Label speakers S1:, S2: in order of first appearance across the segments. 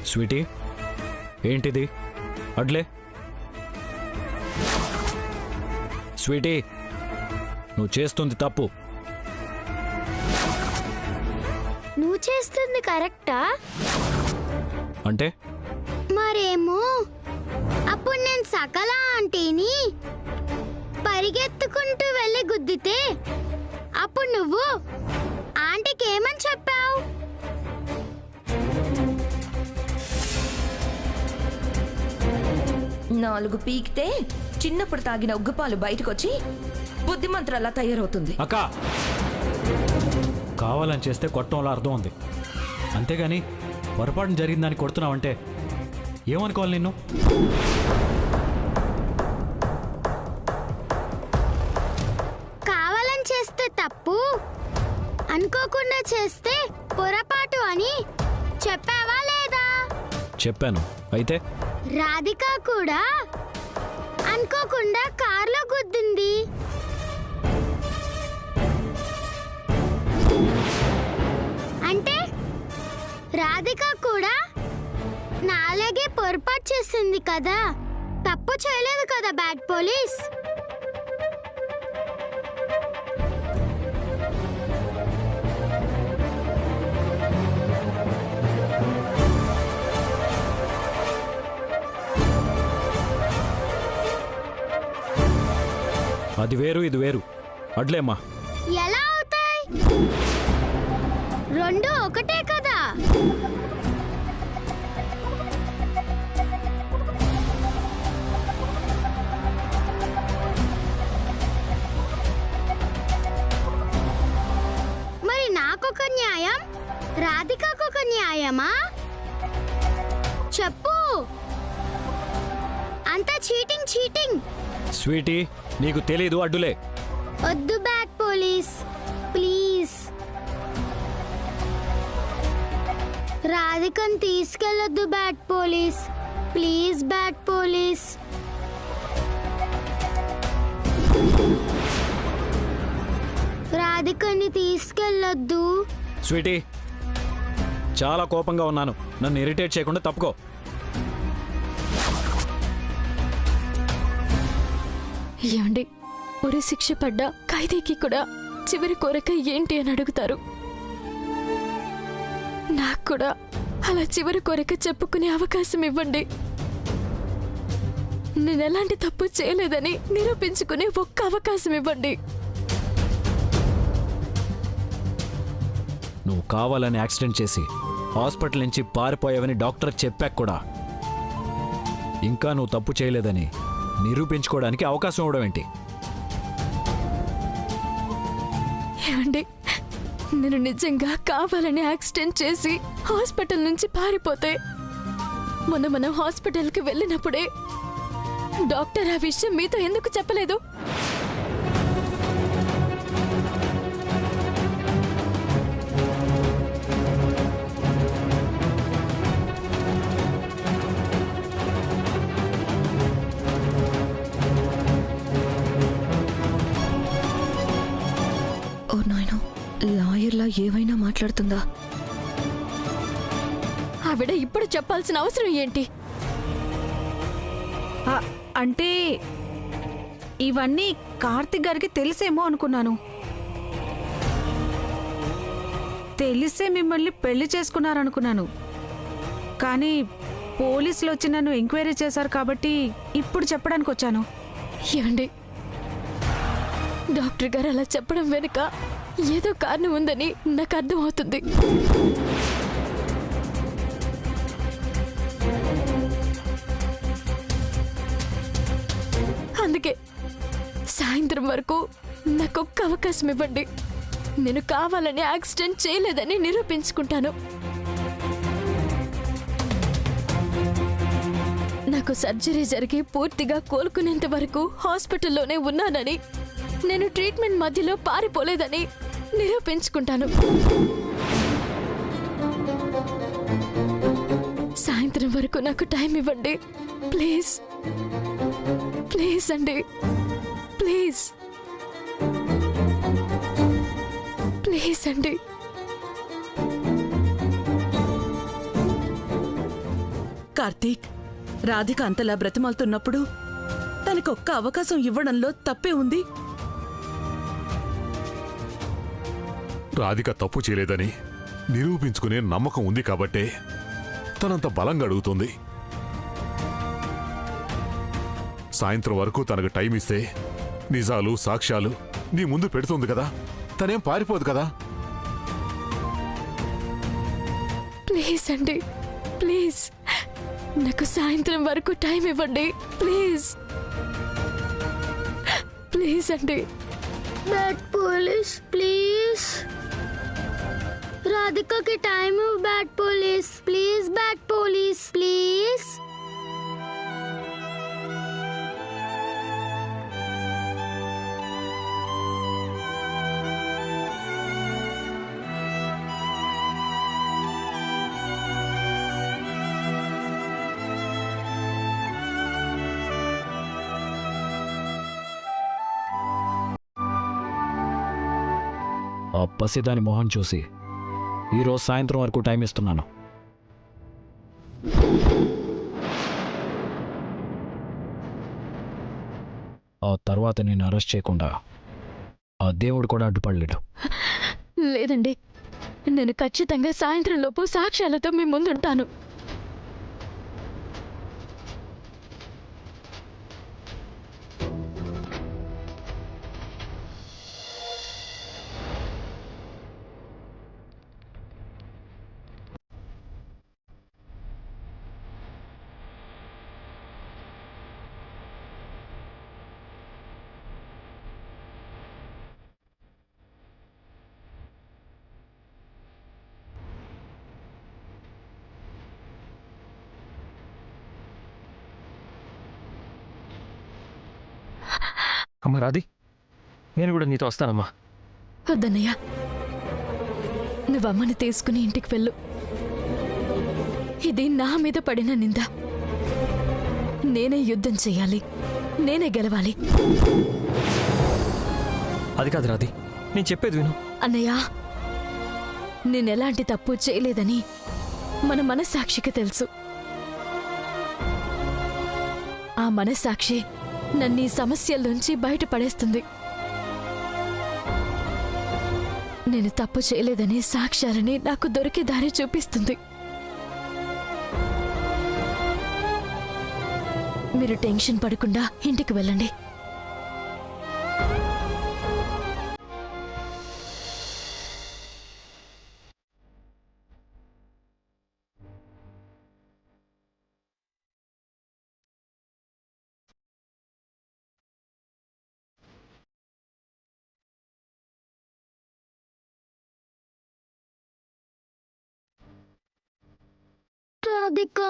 S1: Sweety, ఏంటిది? అడ్లే. Sweety, నువ్వు చేస్తుంది తప్పు.
S2: నువ్వు చేస్తుంది కరెక్టా?
S1: అంటే
S2: మరేమో అప్పుడు నేను సకల ఆంటీని పరిగెత్తుకుంటూ వెళ్ళి గుద్దితే అప్పుడు నువ్వు ఆంటీకి ఏమని చెప్పావు?
S3: నాలుగు పీకితే చిన్నప్పుడు తాగిన ఉగ్గుపాలు బయటకొచ్చి బుద్ధిమంతురలా తయారవుతుంది.
S1: అక్క, కావాలని చేస్తే కొట్టంలో అర్థం ఉంది, అంతేగాని పొరపాటున జరిగిందని కొడుతున్నావంటే ఏమనుకోవాలి నిన్ను?
S2: కావాలని చేస్తే తప్పు, అనుకోకుండా చేస్తే పొరపాటు అని చెప్పావా లేదా?
S1: చెప్పాను. అయితే
S2: రాధిక కూడా అనుకోకుండా కార్లో గుద్దింది. అంటే రాధిక కూడా నాలాగే పొరపాటు చేసింది కదా, తప్పు చేయలేదు కదా బ్యాడ్ పోలీస్.
S1: అది వేరు, ఇది వేరు. అడ్లేమ్మా.
S2: ఎలా అవుతాయి? రెండు ఒకటే కదా. మరి నాకొక న్యాయం, రాధికకొక న్యాయమా? చెప్పు. అంతా చీటింగ్ చీటింగ్.
S1: స్వీటీ, నీకు తెలీదు. అడ్డులే.
S2: వద్దు బ్యాడ్ పోలీస్, ప్లీజ్. రాధికని తీసుకెళ్ళొద్దు bad police, please bad police. రాధికని తీసుకెళ్ళొద్దు.
S1: స్వీటీ, చాలా కోపంగా ఉన్నాను, నన్ను ఇరిటేట్ చేయకుండా తప్పుకో.
S4: ఏమండి, ఉరి శిక్ష పడ్డ ఖైదీకి కూడా చివరి కోరిక ఏంటి అని అడుగుతారు. నాకు కూడా అలా చివరి కోరిక చెప్పుకునే అవకాశం ఇవ్వండి. నేను ఎలాంటి తప్పు చేయలేదని నిరూపించుకునే ఒక్క అవకాశం ఇవ్వండి.
S1: నువ్వు కావాలని యాక్సిడెంట్ చేసి హాస్పిటల్ నుంచి పారిపోయావని డాక్టర్ చెప్పాక కూడా ఇంకా నువ్వు తప్పు చేయలేదని నిరూపించుకోవడానికి అవకాశం ఇవ్వడం ఏంటి?
S4: ఏమండి, నేను నిజంగా కావాలని యాక్సిడెంట్ చేసి హాస్పిటల్ నుంచి పారిపోతే మొన్న మనం హాస్పిటల్కి వెళ్ళినప్పుడే డాక్టర్ ఆ విషయం మీతో ఎందుకు చెప్పలేదు?
S3: ఓ నాయనో, లాయర్లా ఏవైనా మాట్లాడుతుందా?
S4: ఆవిడ ఇప్పుడు చెప్పాల్సిన అవసరం ఏంటి?
S5: అంటే ఇవన్నీ కార్తిక్ గారికి తెలిసేమో అనుకున్నాను. తెలిసే మిమ్మల్ని పెళ్లి చేసుకున్నారనుకున్నాను. కానీ పోలీసులు వచ్చి నన్ను ఎంక్వైరీ చేశారు కాబట్టి ఇప్పుడు చెప్పడానికి వచ్చాను.
S4: ఏమండి, డాక్టర్ గారు అలా చెప్పడం వెనుక ఏదో కారణం ఉందని నాకు అర్థమవుతుంది. అందుకే సాయంత్రం వరకు నాకొక్క అవకాశం ఇవ్వండి. నేను కావాలని యాక్సిడెంట్ చేయలేదని నిరూపించుకుంటాను. నాకు సర్జరీ జరిగి పూర్తిగా కోలుకునేంత వరకు హాస్పిటల్లోనే ఉన్నానని, నేను ట్రీట్మెంట్ మధ్యలో పారిపోలేదని నిరూపించుకుంటాను. సాయంత్రం వరకు నాకు టైం ఇవ్వండి ప్లీజ్. ప్లీజ్ అండి, ప్లీజ్ ప్లీజ్ అండి.
S6: కార్తీక్, రాధిక అంతలా బ్రతిమాలుతున్నప్పుడు తనకొక్క అవకాశం ఇవ్వడంలో తప్పే ఉంది.
S7: రాధిక తప్పు చేయలేదని నిరూపించుకునే నమ్మకం ఉంది కాబట్టే తనంత బలంగా అడుగుతుంది. సాయంత్రం వరకు తనకు టైం ఇస్తే నిజాలు సాక్ష్యాలు నీ ముందు పెడుతుంది కదా, తనేం పారిపోదు కదా.
S4: ప్లీజ్ అండి, ప్లీజ్ నాకు సాయంత్రం వరకు టైం ఇవ్వండి. ప్లీజ్ ప్లీజ్ అండి.
S2: బ్యాడ్ పోలీస్ ప్లీజ్, రాధికకి time bad police please, bad police please.
S1: ఆ పసిదాని మొహం చూసి ఈరోజు సాయంత్రం వరకు టైం ఇస్తున్నాను. ఆ తర్వాత నేను అరెస్ట్ చేయకుండా ఆ దేవుడు కూడా అడ్డుపడలేడు.
S4: లేదండి, నేను ఖచ్చితంగా సాయంత్రం లోపు సాక్ష్యాలతో మీ ముందుంటాను.
S8: అమ్మ రాధి, నేను కూడా నీతో వస్తానమ్మా.
S4: వద్దన్నయ్య, నువ్వమ్మని తీసుకుని ఇంటికి వెళ్ళు. ఇది నా మీద పడిన నింద. నేనే యుద్ధం చెయ్యాలి, నేనే గెలవాలి.
S8: అది కాదు రాధి, నేను చెప్పేది విను.
S4: అన్నయ్య, నేనెలాంటి తప్పు చేయలేదని మన మనస్సాక్షికి తెలుసు. ఆ మనస్సాక్షి నన్ను ఈ సమస్యల్లోంచి బయటపడేస్తుంది. నేను తప్పు చేయలేదని సాక్ష్యాలని నాకు దొరికే దారి చూపిస్తుంది. మీరు టెన్షన్ పడకుండా ఇంటికి వెళ్ళండి.
S2: రాధిక,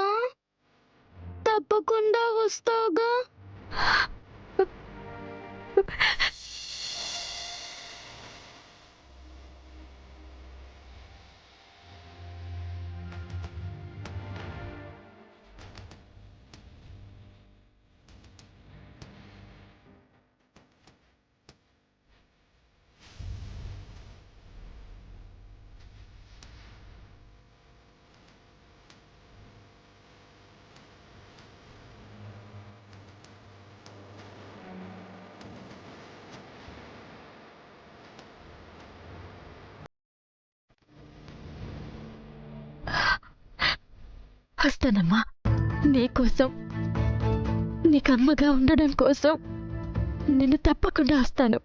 S2: తప్పకుండా వస్తావుగా?
S4: వస్తానమ్మా, నీకోసం, నీకమ్మగా ఉండడం కోసం నేను తప్పకుండా వస్తాను.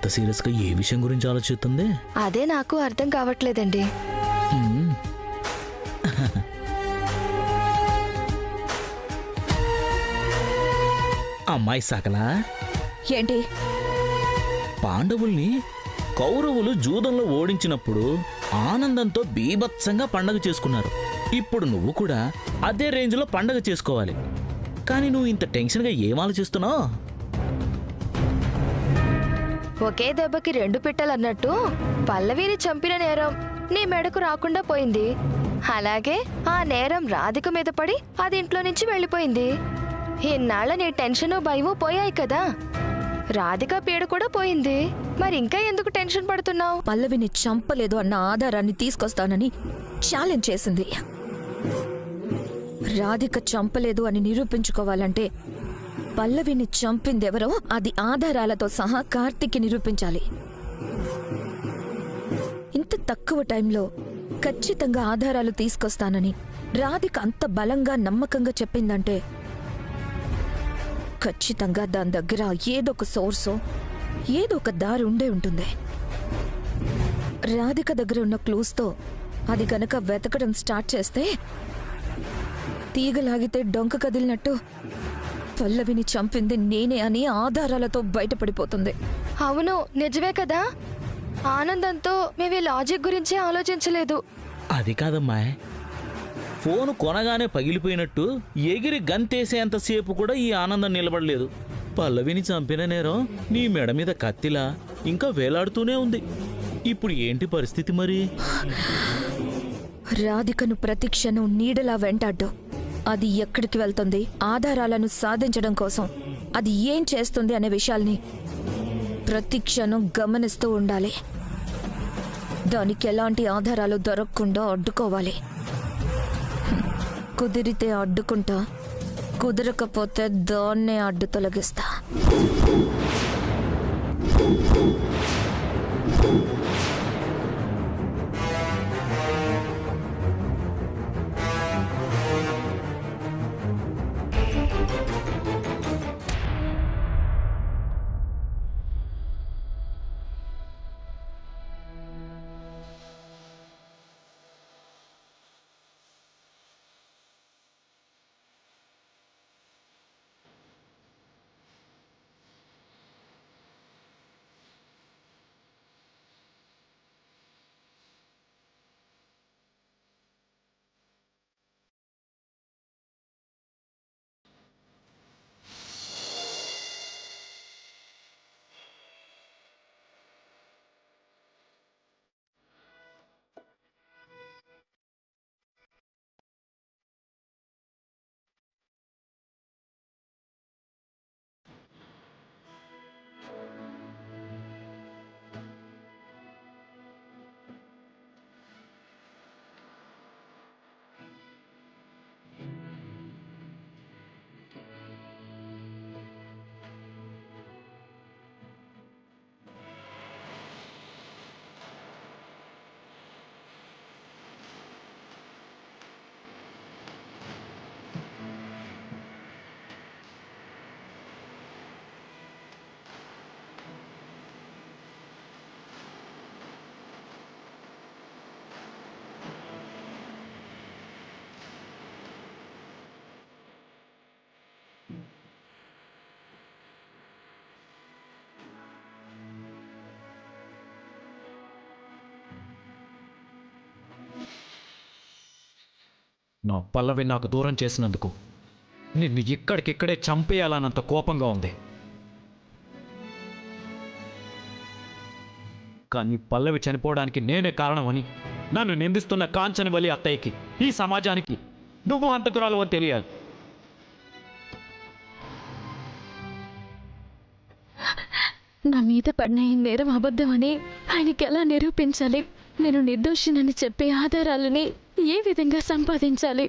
S9: అంత సీరియస్గా ఏ విషయం గురించి ఆలోచిస్తుంది?
S3: అదే నాకు అర్థం కావట్లేదండి.
S9: అమ్మాయి సకలా,
S3: ఏంటి?
S9: పాండవుల్ని కౌరవులు జూదంలో ఓడించినప్పుడు ఆనందంతో బీభత్సంగా పండగ చేసుకున్నారు. ఇప్పుడు నువ్వు కూడా అదే రేంజ్లో పండగ చేసుకోవాలి. కానీ నువ్వు ఇంత టెన్షన్గా ఏం ఆలోచిస్తున్నావు?
S3: ఒకే దెబ్బకి 2 పిట్టలన్నట్టు పల్లవిని చంపిన నేరం నీ మెడకు రాకుండా పోయింది. అలాగే ఆ నేరం రాధిక మీద పడి అది ఇంట్లో నుంచి వెళ్ళిపోయింది. ఇన్నాళ్ళ నీ టెన్షను భయము పోయాయి కదా. రాధిక పీడ కూడా పోయింది. మరి ఇంకా ఎందుకు టెన్షన్ పడుతున్నావు?
S10: పల్లవిని చంపలేదు అన్న ఆధారాన్ని తీసుకొస్తానని ఛాలెంజ్ చేసింది. రాధిక చంపలేదు అని నిరూపించుకోవాలంటే పల్లవిని చంపిందెవరో అది ఆధారాలతో సహా కార్తీక్కి నిరూపించాలి. ఇంత తక్కువ టైంలో ఖచ్చితంగా ఆధారాలు తీసుకొస్తానని రాధిక అంత బలంగా నమ్మకంగా చెప్పిందంటే ఖచ్చితంగా దాని దగ్గర ఏదొక సోర్సో ఏదో ఒక దారి ఉండే ఉంటుంది. రాధిక దగ్గర ఉన్న క్లూస్తో అది గనక వెతకడం స్టార్ట్ చేస్తే తీగలాగితే డొంక కదిలినట్టు పల్లవిని చంపింది నేనే అని ఆధారాలతో బయటపడిపోతుంది.
S3: అవును, నిజమే కదా. ఆనందంతో మేము లాజిక్ గురించి ఆలోచించలేదు.
S9: అది కాదమ్మాయ్, ఫోను కొనగానే పగిలిపోయినట్టు ఎగిరి గంతేసేంతసేపు కూడా ఈ ఆనందం నిలబడలేదు. పల్లవిని చంపిన నేరం నీ మెడ మీద కత్తిలా ఇంకా వేలాడుతూనే ఉంది. ఇప్పుడు ఏంటి పరిస్థితి మరి?
S10: రాధికను ప్రతిక్షణం నీడలా వెంటాడ్డు. అది ఎక్కడికి వెళ్తుంది, ఆధారాలను సాధించడం కోసం అది ఏం చేస్తుంది అనే విషయాల్ని ప్రతిక్షణం గమనిస్తూ ఉండాలి. దానికి ఎలాంటి ఆధారాలు దొరకకుండా అడ్డుకోవాలి. కుదిరితే అడ్డుకుంటా, కుదరకపోతే దాన్నే అడ్డు తొలగిస్తా.
S1: నా పల్లవి నాకు దూరం చేసినందుకు నిన్ను ఇక్కడికిక్కడే చంపేయాలన్నంత కోపంగా ఉంది. కానీ పల్లవి చనిపోవడానికి నేనే కారణమని నన్ను నిందిస్తున్న కాంచనవల్లి అత్తయ్యకి, ఈ సమాజానికి నువ్వు హంతకురాలు అని తెలియాలి.
S4: నా మీద పడిన ఈ నేరం అబద్ధమని ఆయనకి ఎలా నిరూపించాలి? నేను నిర్దోషినని చెప్పే ఆధారాలని ఏ విధంగా సంపాదించాలి?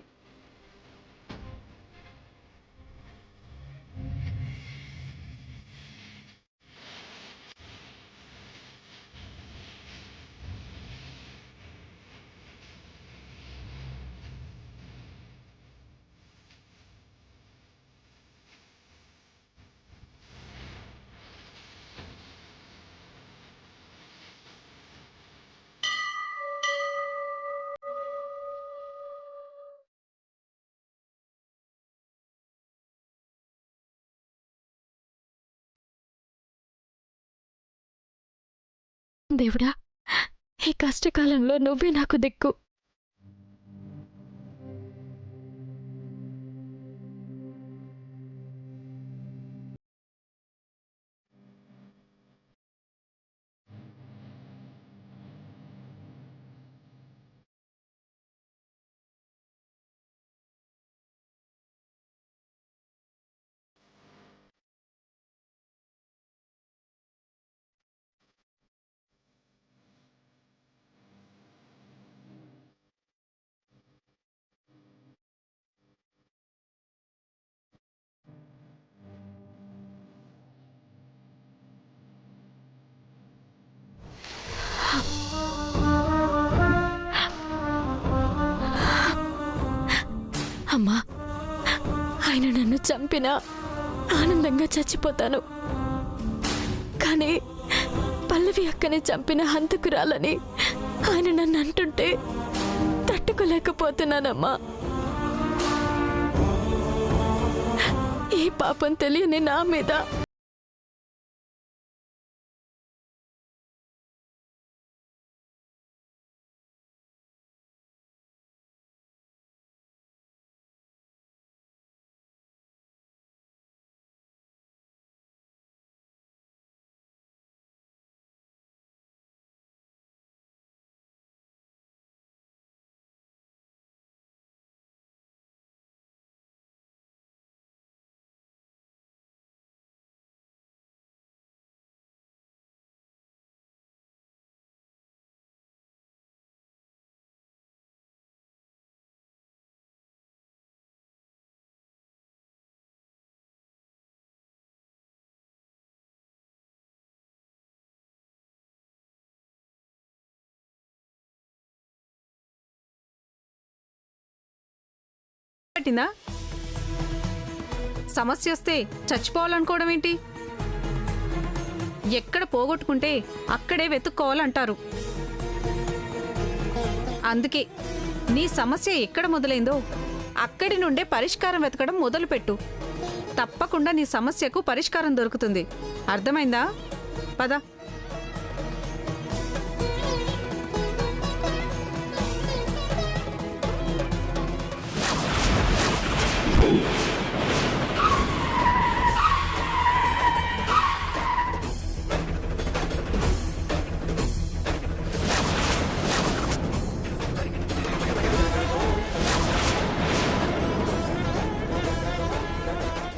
S4: దేవుడా, ఈ కష్టకాలంలో నువ్వే నాకు దిక్కు. అమ్మా, ఆయన నన్ను చంపినా ఆనందంగా చచ్చిపోతాను. కానీ పల్లవి అక్కని చంపిన హంతకురాలని ఆయన నన్ను అంటుంటే తట్టుకోలేకపోతున్నానమ్మా. ఏ పాపం తెలియని నా మీద
S5: పట్టిందా? సమస్య వస్తే చచ్చిపోవాలనుకోవడం ఏంటి? ఎక్కడ పోగొట్టుకుంటే అక్కడే వెతుక్కోవాలంటారు. అందుకే నీ సమస్య ఎక్కడ మొదలైందో అక్కడి నుండే పరిష్కారం వెతకడం మొదలుపెట్టు. తప్పకుండా నీ సమస్యకు పరిష్కారం దొరుకుతుంది. అర్థమైందా? పద.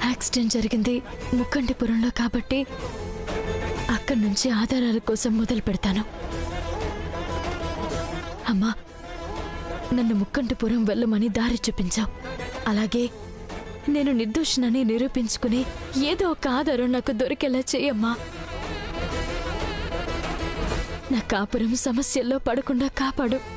S4: యాక్సిడెంట్ జరిగింది ముక్కంటిపురంలో కాబట్టి అక్కడి నుంచి ఆధారాల కోసం మొదలు పెడతాను. అమ్మా, నన్ను ముక్కంటిపురం వెళ్ళమని దారి చూపించావు. అలాగే నేను నిర్దోషినని నిరూపించుకుని ఏదో ఒక ఆధారం నాకు దొరికేలా చేయమ్మా. నా కాపురం సమస్యల్లో పడకుండా కాపాడు.